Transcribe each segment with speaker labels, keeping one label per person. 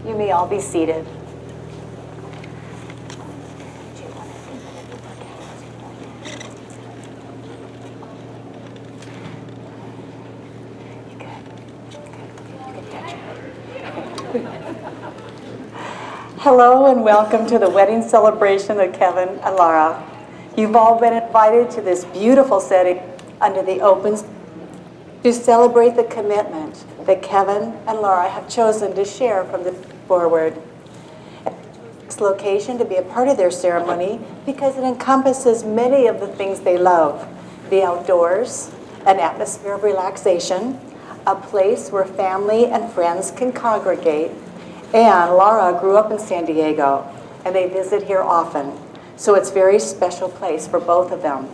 Speaker 1: You may all be seated. Hello and welcome to the wedding celebration of Kevin and Laura. You've all been invited to this beautiful setting under the open to celebrate the commitment that Kevin and Laura have chosen to share from this forward. This location to be a part of their ceremony because it encompasses many of the things they love: the outdoors, an atmosphere of relaxation, a place where family and friends can congregate. And Laura grew up in San Diego, and they visit here often. So it's a very special place for both of them.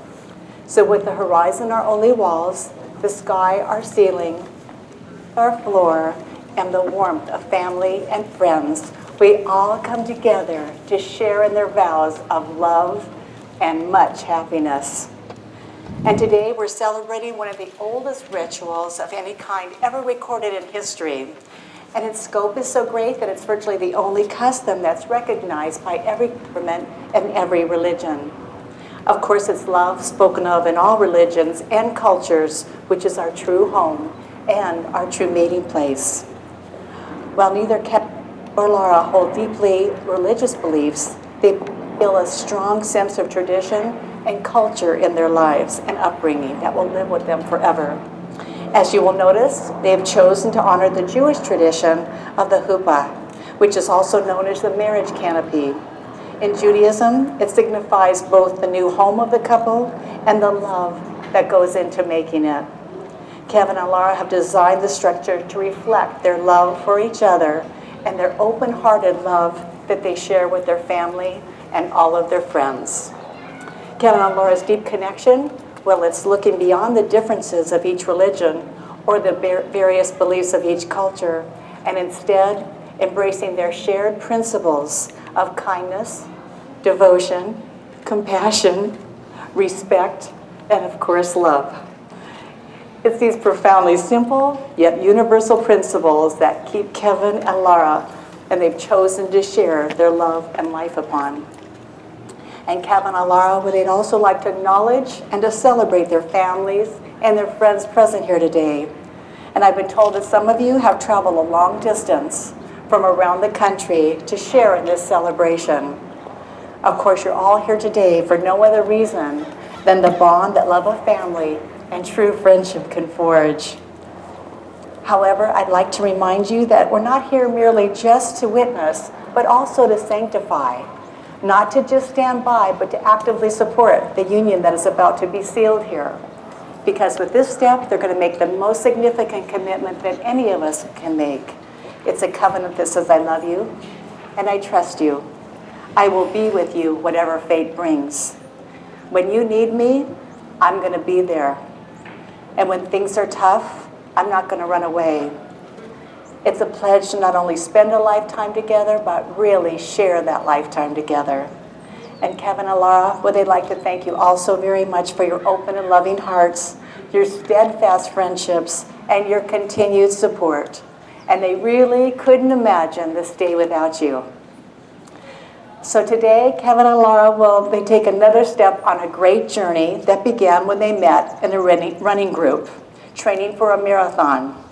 Speaker 1: So with the horizon our only walls, the sky our ceiling, our floor, and the warmth of family and friends, we all come together to share in their vows of love and much happiness. And today we're celebrating one of the oldest rituals of any kind ever recorded in history. And its scope is so great that it's virtually the only custom that's recognized by every government and every religion. Of course, it's love spoken of in all religions and cultures, which is our true home and our true meeting place. While neither Kevin or Laura hold deeply religious beliefs, they feel a strong sense of tradition and culture in their lives and upbringing that will live with them forever. As you will notice, they have chosen to honor the Jewish tradition of the huppah, which is also known as the marriage canopy. In Judaism, it signifies both the new home of the couple and the love that goes into making it. Kevin and Laura have designed the structure to reflect their love for each other and their open-hearted love that they share with their family and all of their friends. Kevin and Laura's deep connection, well, it's looking beyond the differences of each religion or the various beliefs of each culture, and instead embracing their shared principles of kindness, devotion, compassion, respect, and of course, love. It's these profoundly simple yet universal principles that keep Kevin and Laura, and they've chosen to share their love and life upon. And Kevin and Laura, would they'd also like to acknowledge and to celebrate their families and their friends present here today. And I've been told that some of you have traveled a long distance from around the country to share in this celebration. Of course, you're all here today for no other reason than the bond that love of family and true friendship can forge. However, I'd like to remind you that we're not here merely just to witness, but also to sanctify. Not to just stand by, but to actively support the union that is about to be sealed here. Because with this step, they're going to make the most significant commitment that any of us can make. It's a covenant that says, I love you and I trust you. I will be with you whatever fate brings. When you need me, I'm going to be there. And when things are tough, I'm not going to run away. It's a pledge to not only spend a lifetime together, but really share that lifetime together. And Kevin and Laura, would they like to thank you also very much for your open and loving hearts, your steadfast friendships, and your continued support. And they really couldn't imagine this day without you. So today, Kevin and Laura they take another step on a great journey that began when they met in a running group, training for a marathon.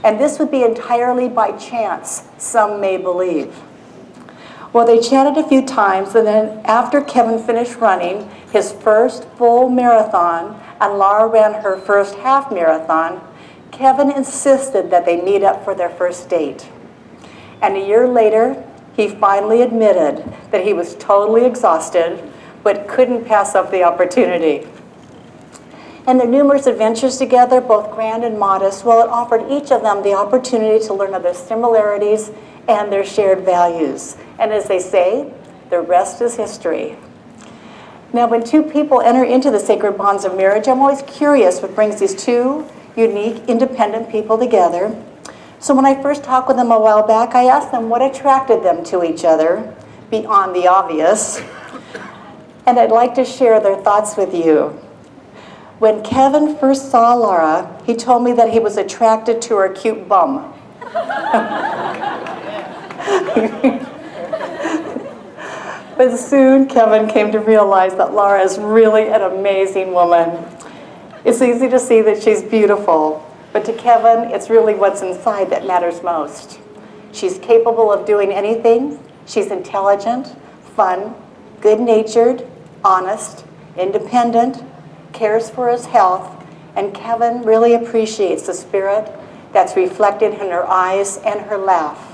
Speaker 1: And this would be entirely by chance, some may believe. Well, they chatted a few times, and then after Kevin finished running his first full marathon, and Laura ran her first half marathon, Kevin insisted that they meet up for their first date. And a year later, he finally admitted that he was totally exhausted, but couldn't pass up the opportunity. And their numerous adventures together, both grand and modest, well, it offered each of them the opportunity to learn of their similarities and their shared values. And as they say, the rest is history. Now, when two people enter into the sacred bonds of marriage, I'm always curious what brings these two unique, independent people together. So when I first talked with them a while back, I asked them what attracted them to each other, beyond the obvious. And I'd like to share their thoughts with you. When Kevin first saw Laura, he told me that he was attracted to her cute bum. But soon, Kevin came to realize that Laura is really an amazing woman. It's easy to see that she's beautiful, but to Kevin, it's really what's inside that matters most. She's capable of doing anything. She's intelligent, fun, good-natured, honest, independent, cares for his health, and Kevin really appreciates the spirit that's reflected in her eyes and her laugh.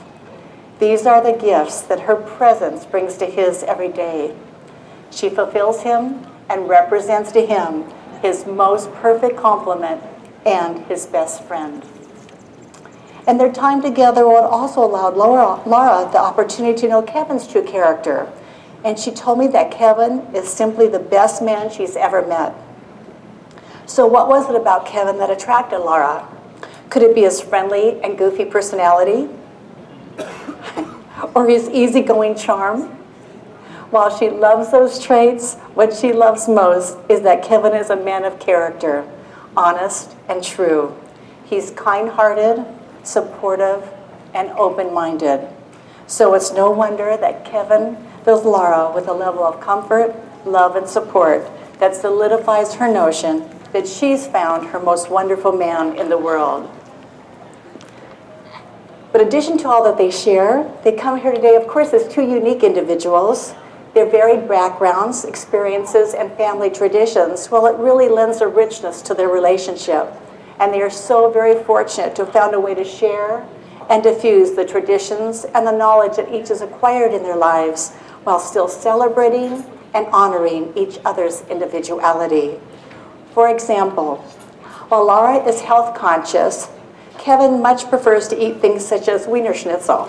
Speaker 1: These are the gifts that her presence brings to his every day. She fulfills him and represents to him his most perfect complement and his best friend. And their time together would also allowed Laura the opportunity to know Kevin's true character. And she told me that Kevin is simply the best man she's ever met. So what was it about Kevin that attracted Laura? Could it be his friendly and goofy personality? Or his easygoing charm? While she loves those traits, what she loves most is that Kevin is a man of character, honest and true. He's kind-hearted, supportive, and open-minded. So it's no wonder that Kevin fills Laura with a level of comfort, love, and support that solidifies her notion that she's found her most wonderful man in the world. But in addition to all that they share, they come here today, of course, as two unique individuals. Their varied backgrounds, experiences, and family traditions, well, it really lends a richness to their relationship. And they are so very fortunate to have found a way to share and diffuse the traditions and the knowledge that each has acquired in their lives while still celebrating and honoring each other's individuality. For example, while Laura is health conscious, Kevin much prefers to eat things such as Wiener Schnitzel.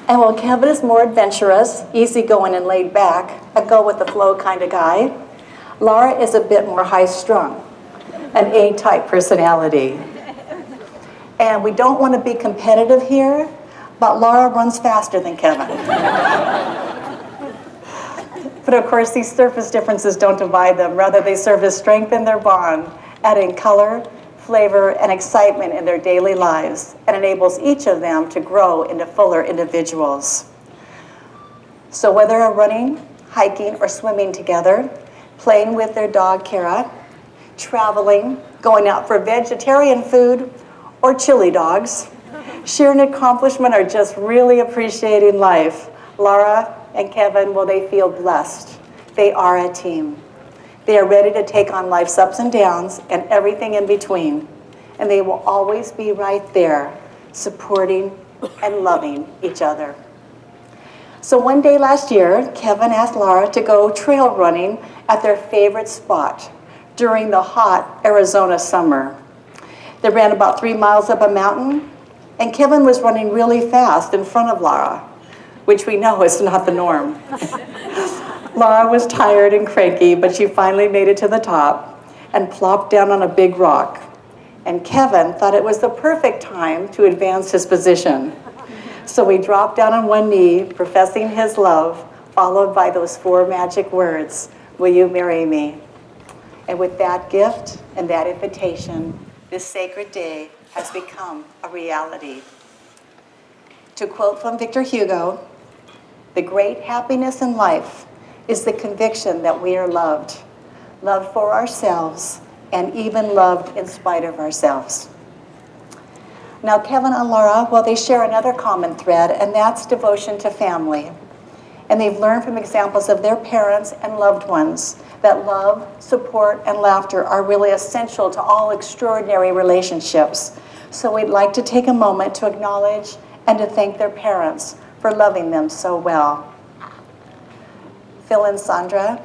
Speaker 1: And while Kevin is more adventurous, easygoing, and laid back, a go-with-the-flow kind of guy, Laura is a bit more high-strung, an A-type personality. And we don't want to be competitive here, but Laura runs faster than Kevin. But of course, these surface differences don't divide them. Rather, they serve to strengthen their bond, adding color, flavor, and excitement in their daily lives, and enables each of them to grow into fuller individuals. So whether they're running, hiking, or swimming together, playing with their dog, Kara, traveling, going out for vegetarian food, or chili dogs, sharing accomplishment, or just really appreciating life, Laura and Kevin, well, they feel blessed. They are a team. They are ready to take on life's ups and downs and everything in between. And they will always be right there, supporting and loving each other. So one day last year, Kevin asked Laura to go trail running at their favorite spot during the hot Arizona summer. They ran about 3 miles up a mountain, and Kevin was running really fast in front of Laura, which we know is not the norm. Laura was tired and cranky, but she finally made it to the top and plopped down on a big rock. And Kevin thought it was the perfect time to advance his position. So he dropped down on one knee, professing his love, followed by those 4 magic words, "Will you marry me?" And with that gift and that invitation, this sacred day has become a reality. To quote from Victor Hugo, "The great happiness in life is the conviction that we are loved, loved for ourselves, and even loved in spite of ourselves." Now, Kevin and Laura, well, they share another common thread, and that's devotion to family. And they've learned from examples of their parents and loved ones that love, support, and laughter are really essential to all extraordinary relationships. So we'd like to take a moment to acknowledge and to thank their parents for loving them so well. Phil and Sandra,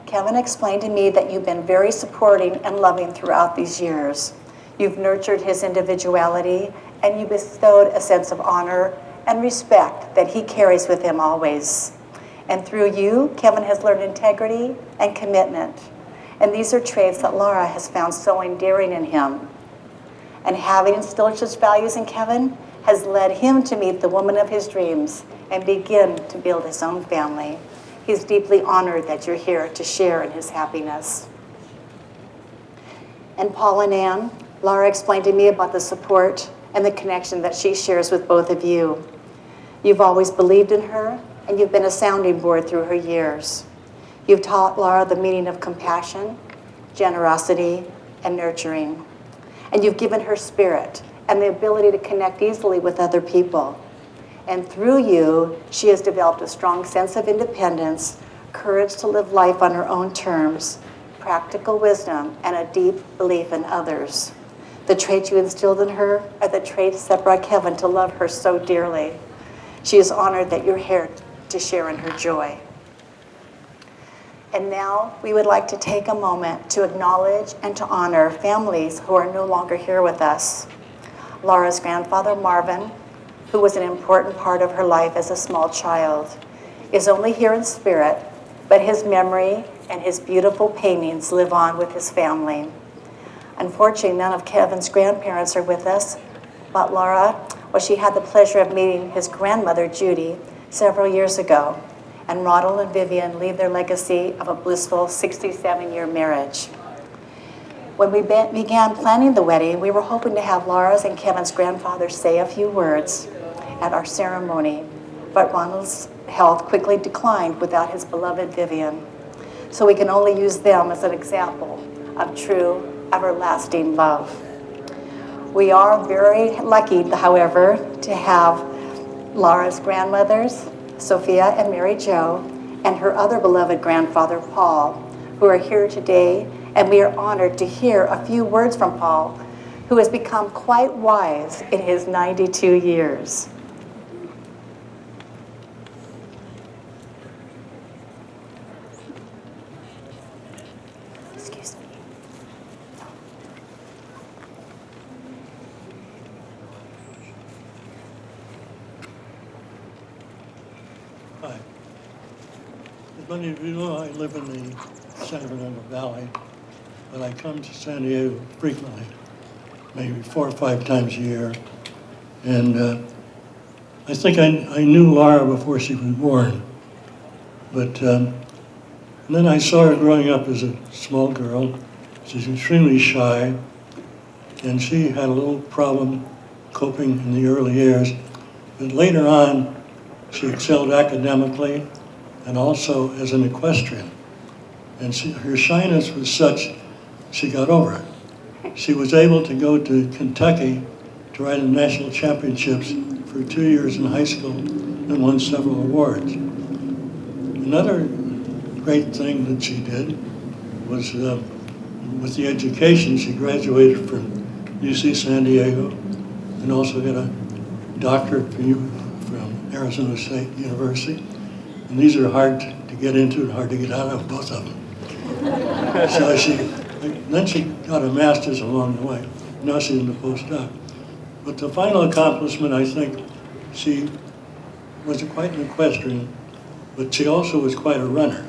Speaker 1: Kevin explained to me that you've been very supporting and loving throughout these years. You've nurtured his individuality, and you bestowed a sense of honor and respect that he carries with him always. And through you, Kevin has learned integrity and commitment. And these are traits that Laura has found so endearing in him. And having instilled such values in Kevin has led him to meet the woman of his dreams and begin to build his own family. He's deeply honored that you're here to share in his happiness. And Paul and Ann, Laura explained to me about the support and the connection that she shares with both of you. You've always believed in her, and you've been a sounding board through her years. You've taught Laura the meaning of compassion, generosity, and nurturing. And you've given her spirit and the ability to connect easily with other people. And through you, she has developed a strong sense of independence, courage to live life on her own terms, practical wisdom, and a deep belief in others. The traits you instilled in her are the traits that brought Kevin to love her so dearly. She is honored that you're here to share in her joy. And now we would like to take a moment to acknowledge and to honor families who are no longer here with us. Laura's grandfather, Marvin, who was an important part of her life as a small child, is only here in spirit, but his memory and his beautiful paintings live on with his family. Unfortunately, none of Kevin's grandparents are with us, but Laura, she had the pleasure of meeting his grandmother, Judy, several years ago, and Ronald and Vivian leave their legacy of a blissful 67-year marriage. When we began planning the wedding, we were hoping to have Laura's and Kevin's grandfather say a few words at our ceremony, but Ronald's health quickly declined without his beloved Vivian. So we can only use them as an example of true, everlasting love. We are very lucky, however, to have Laura's grandmothers, Sophia and Mary Jo, and her other beloved grandfather, Paul, who are here today, and we are honored to hear a few words from Paul, who has become quite wise in his 92 years. Excuse me.
Speaker 2: Hi. As many of you know, I live in the San Fernando Valley, but I come to San Diego frequently, maybe 4 or 5 times a year. And I think I knew Laura before she was born. But then I saw her growing up as a small girl. She's extremely shy, and she had a little problem coping in the early years. But later on, she excelled academically and also as an equestrian. And her shyness was such, she got over it. She was able to go to Kentucky to ride in national championships for 2 years in high school and won several awards. Another great thing that she did was with the education, she graduated from UC San Diego and also got a doctorate from Arizona State University. And these are hard to get into and hard to get out of, both of them. So then she got a master's along the way. Now she's in the postdoc. But the final accomplishment, I think, she was quite an equestrian, but she also was quite a runner.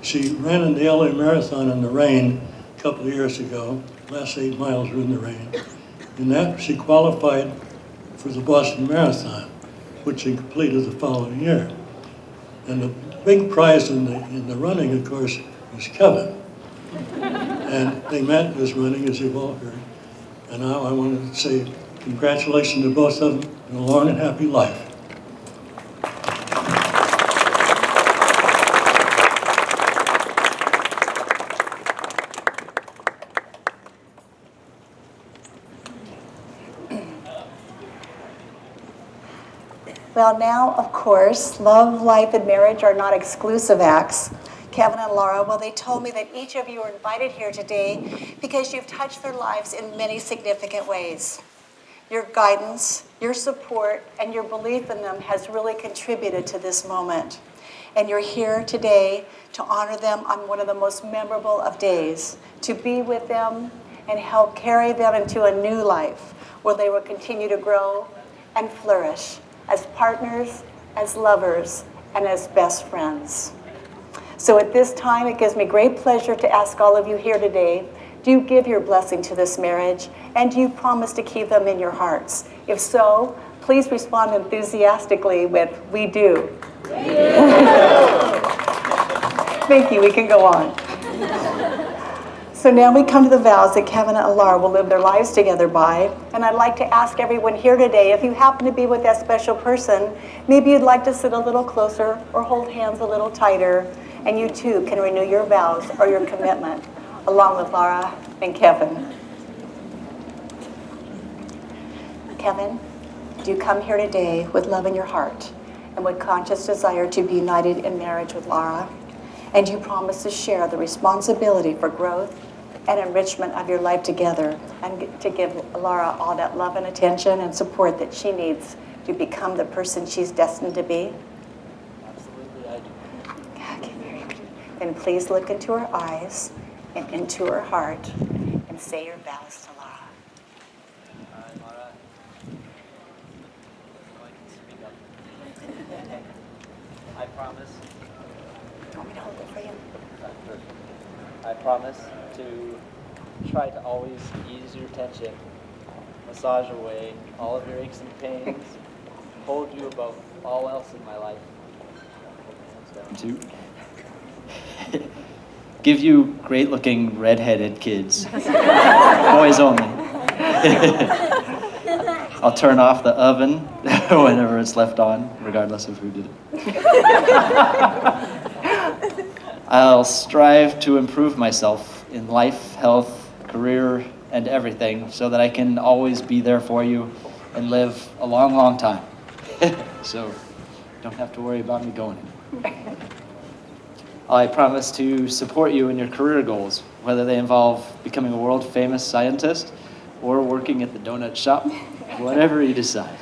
Speaker 2: She ran in the LA Marathon in the rain a couple of years ago. Last 8 miles were in the rain. In that, she qualified for the Boston Marathon, which she completed the following year. And the big prize in the running, of course, was Kevin. And they met this running, as you've all heard. And now I want to say congratulations to both of them and a long and happy life.
Speaker 1: Well, now, of course, love, life, and marriage are not exclusive acts. Kevin and Laura, well, they told me that each of you are invited here today because you've touched their lives in many significant ways. Your guidance, your support, and your belief in them has really contributed to this moment. And you're here today to honor them on one of the most memorable of days, to be with them and help carry them into a new life where they will continue to grow and flourish as partners, as lovers, and as best friends. So at this time, it gives me great pleasure to ask all of you here today, do you give your blessing to this marriage, and do you promise to keep them in your hearts? If so, please respond enthusiastically with, we do. We do. Thank you, we can go on. So now we come to the vows that Kevin and Laura will live their lives together by. And I'd like to ask everyone here today, if you happen to be with that special person, maybe you'd like to sit a little closer or hold hands a little tighter, and you too can renew your vows or your commitment along with Laura and Kevin. Kevin, do you come here today with love in your heart and with conscious desire to be united in marriage with Laura? And do you promise to share the responsibility for growth and enrichment of your life together, and to give Laura all that love and attention and support that she needs to become the person she's destined to be?
Speaker 3: Absolutely, I do.
Speaker 1: Okay, very good. Then please look into her eyes and into her heart and say your vows to Laura.
Speaker 3: All right, Laura. I can speak up. I promise.
Speaker 1: You want me to hold it for you?
Speaker 3: I promise to try to always ease your tension, massage away all of your aches and pains, hold you above all else in my life. To give you great-looking red-headed kids, boys only. I'll turn off the oven whenever it's left on, regardless of who did it. I'll strive to improve myself in life, health, career, and everything so that I can always be there for you and live a long, long time. So don't have to worry about me going anywhere. I promise to support you in your career goals, whether they involve becoming a world-famous scientist or working at the donut shop, whatever you decide.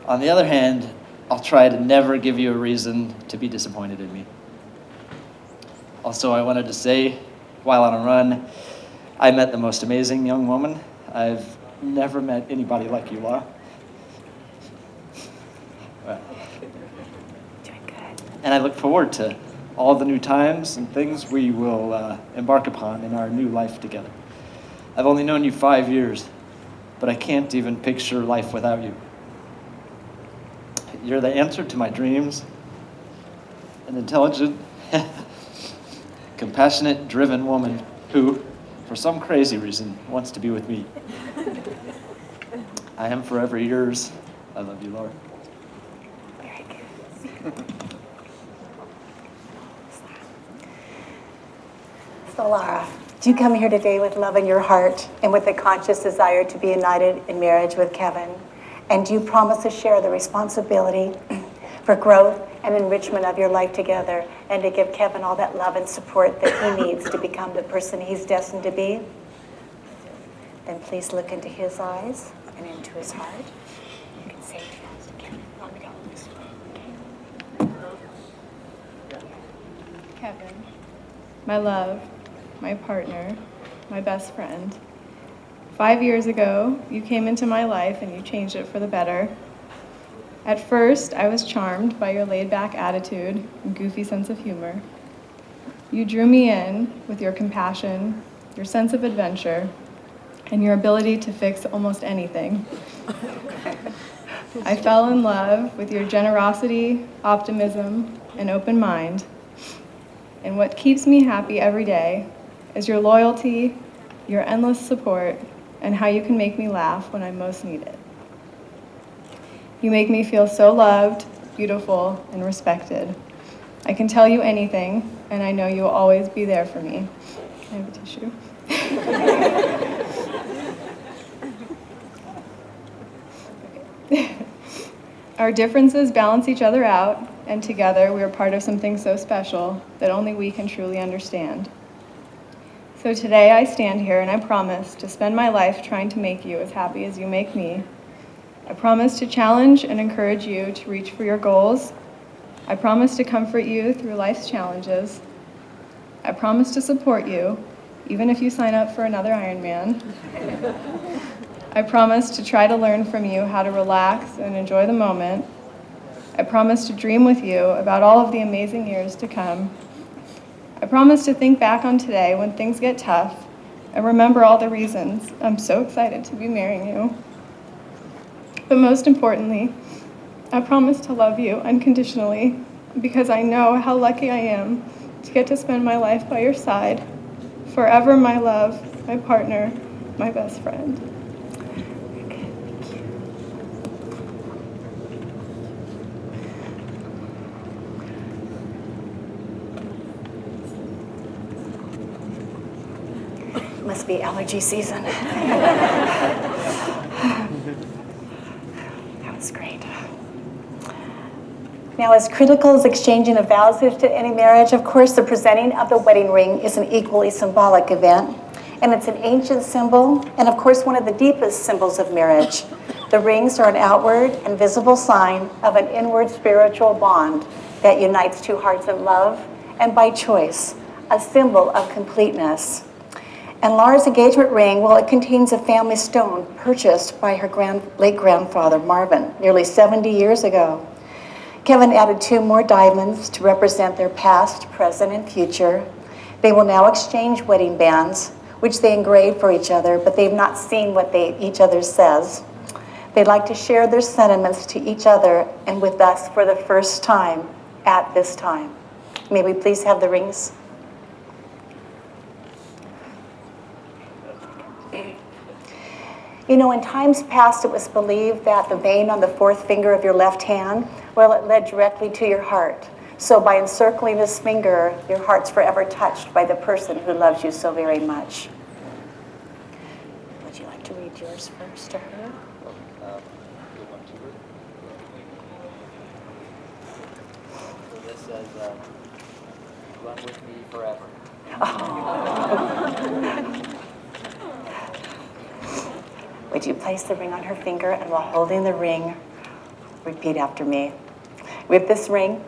Speaker 3: On the other hand, I'll try to never give you a reason to be disappointed in me. Also, I wanted to say, while on a run, I met the most amazing young woman. I've never met anybody like you, Laura.
Speaker 1: Doing good.
Speaker 3: And I look forward to all the new times and things we will embark upon in our new life together. I've only known you 5 years, but I can't even picture life without you. You're the answer to my dreams, an intelligent, compassionate, driven woman who, for some crazy reason, wants to be with me. I am forever yours. I love you, Laura.
Speaker 1: Very good. So Laura, do you come here today with love in your heart and with a conscious desire to be united in marriage with Kevin? And do you promise to share the responsibility for growth and enrichment of your life together, and to give Kevin all that love and support that he needs to become the person he's destined to be? Then please look into his eyes and into his heart. You can say it fast. Kevin, let me go this way.
Speaker 4: Kevin, my love, my partner, my best friend. 5 years ago, you came into my life and you changed it for the better. At first, I was charmed by your laid-back attitude and goofy sense of humor. You drew me in with your compassion, your sense of adventure, and your ability to fix almost anything. I fell in love with your generosity, optimism, and open mind. And what keeps me happy every day is your loyalty, your endless support, and how you can make me laugh when I most need it. You make me feel so loved, beautiful, and respected. I can tell you anything, and I know you'll always be there for me. I have a tissue. Our differences balance each other out, and together we are part of something so special that only we can truly understand. So today I stand here and I promise to spend my life trying to make you as happy as you make me. I promise to challenge and encourage you to reach for your goals. I promise to comfort you through life's challenges. I promise to support you, even if you sign up for another Ironman. I promise to try to learn from you how to relax and enjoy the moment. I promise to dream with you about all of the amazing years to come. I promise to think back on today when things get tough and remember all the reasons I'm so excited to be marrying you. But most importantly, I promise to love you unconditionally because I know how lucky I am to get to spend my life by your side forever my love, my partner, my best friend.
Speaker 1: Must be allergy season. That was great. Now, as critical as exchanging of vows is to any marriage, of course, the presenting of the wedding ring is an equally symbolic event. And it's an ancient symbol, and of course, one of the deepest symbols of marriage. The rings are an outward and visible sign of an inward spiritual bond that unites two hearts in love and by choice, a symbol of completeness. And Laura's engagement ring, well, it contains a family stone purchased by her late grandfather, Marvin, nearly 70 years ago. Kevin added 2 more diamonds to represent their past, present, and future. They will now exchange wedding bands, which they engrave for each other, but they've not seen what each other says. They'd like to share their sentiments to each other and with us for the first time at this time. May we please have the rings? You know, in times past, it was believed that the vein on the 4th finger of your left hand, well, it led directly to your heart. So by encircling this finger, your heart's forever touched by the person who loves you so very much. Would you like to read yours first to her?
Speaker 3: So this says, run with me forever.
Speaker 1: Would you place the ring on her finger, and while holding the ring, repeat after me. With this ring,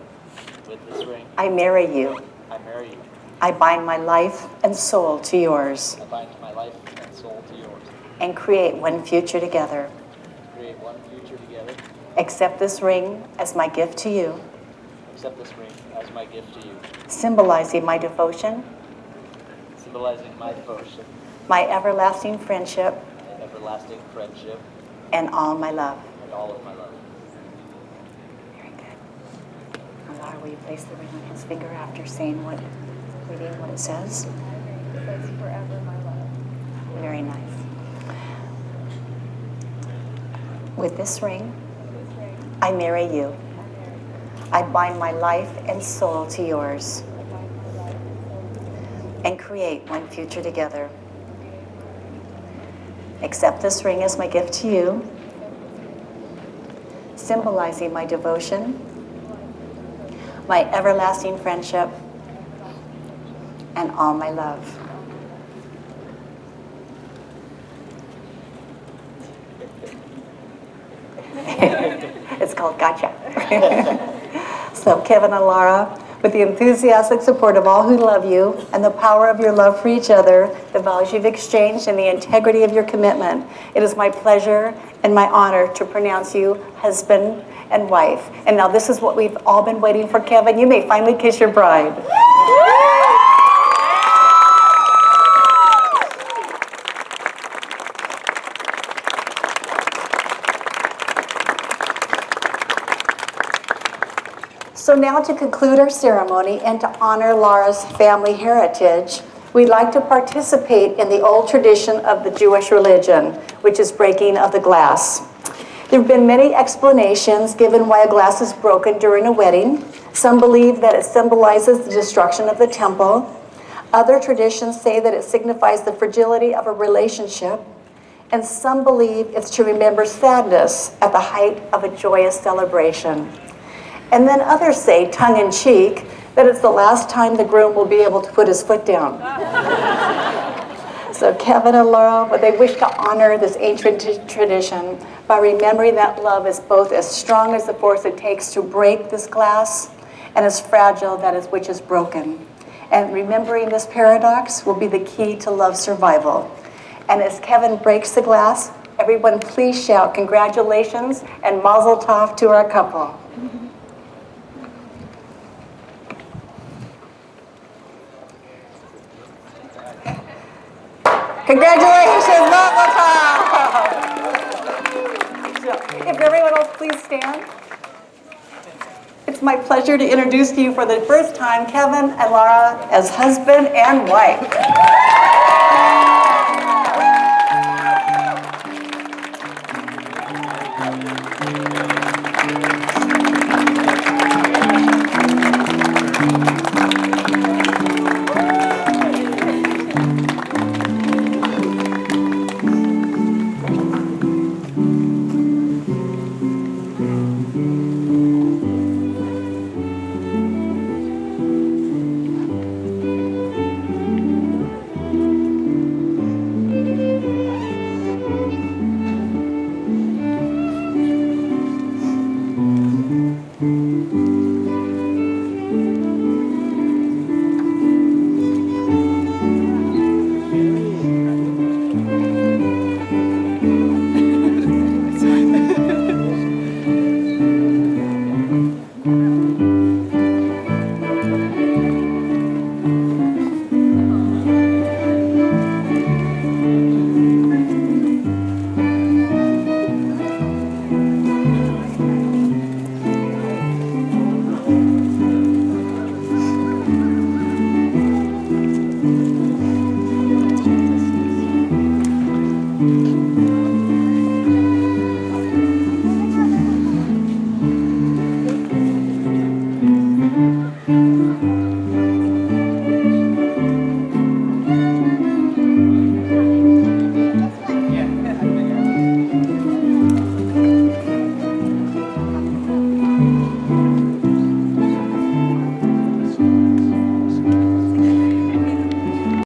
Speaker 1: I marry you.
Speaker 3: I marry you.
Speaker 1: I bind my life and soul to yours.
Speaker 3: I bind my life and soul to yours.
Speaker 1: And create one future together.
Speaker 3: Create one future together.
Speaker 1: Accept this ring as my gift to you.
Speaker 3: Accept this ring as my gift to you.
Speaker 1: Symbolizing my devotion.
Speaker 3: Symbolizing my devotion.
Speaker 1: My everlasting friendship.
Speaker 3: Everlasting friendship.
Speaker 1: And all my love.
Speaker 3: And all of my love.
Speaker 1: Very good. And Laura, will you place the ring on his finger after saying reading what it says?
Speaker 4: It says forever my love.
Speaker 1: Very nice. With this ring, I marry you. I bind my life and soul to yours. And create one future together. Accept this ring as my gift to you, symbolizing my devotion, my everlasting friendship, and all my love. It's called Gotcha. So Kevin and Laura, with the enthusiastic support of all who love you and the power of your love for each other, the vows you've exchanged, and the integrity of your commitment, it is my pleasure and my honor to pronounce you husband and wife. And now this is what we've all been waiting for, Kevin. You may finally kiss your bride. So now, to conclude our ceremony and to honor Laura's family heritage, we'd like to participate in the old tradition of the Jewish religion, which is breaking of the glass. There have been many explanations given why a glass is broken during a wedding. Some believe that it symbolizes the destruction of the temple. Other traditions say that it signifies the fragility of a relationship. And some believe it's to remember sadness at the height of a joyous celebration. And then others say, tongue-in-cheek, that it's the last time the groom will be able to put his foot down. So Kevin and Laura, but they wish to honor this ancient tradition by remembering that love is both as strong as the force it takes to break this glass and as fragile that is which is broken. And remembering this paradox will be the key to love's survival. And as Kevin breaks the glass, everyone please shout congratulations and mazel tov to our couple. Congratulations, mazel tov! If everyone else please stand. It's my pleasure to introduce to you for the first time Kevin and Laura as husband and wife.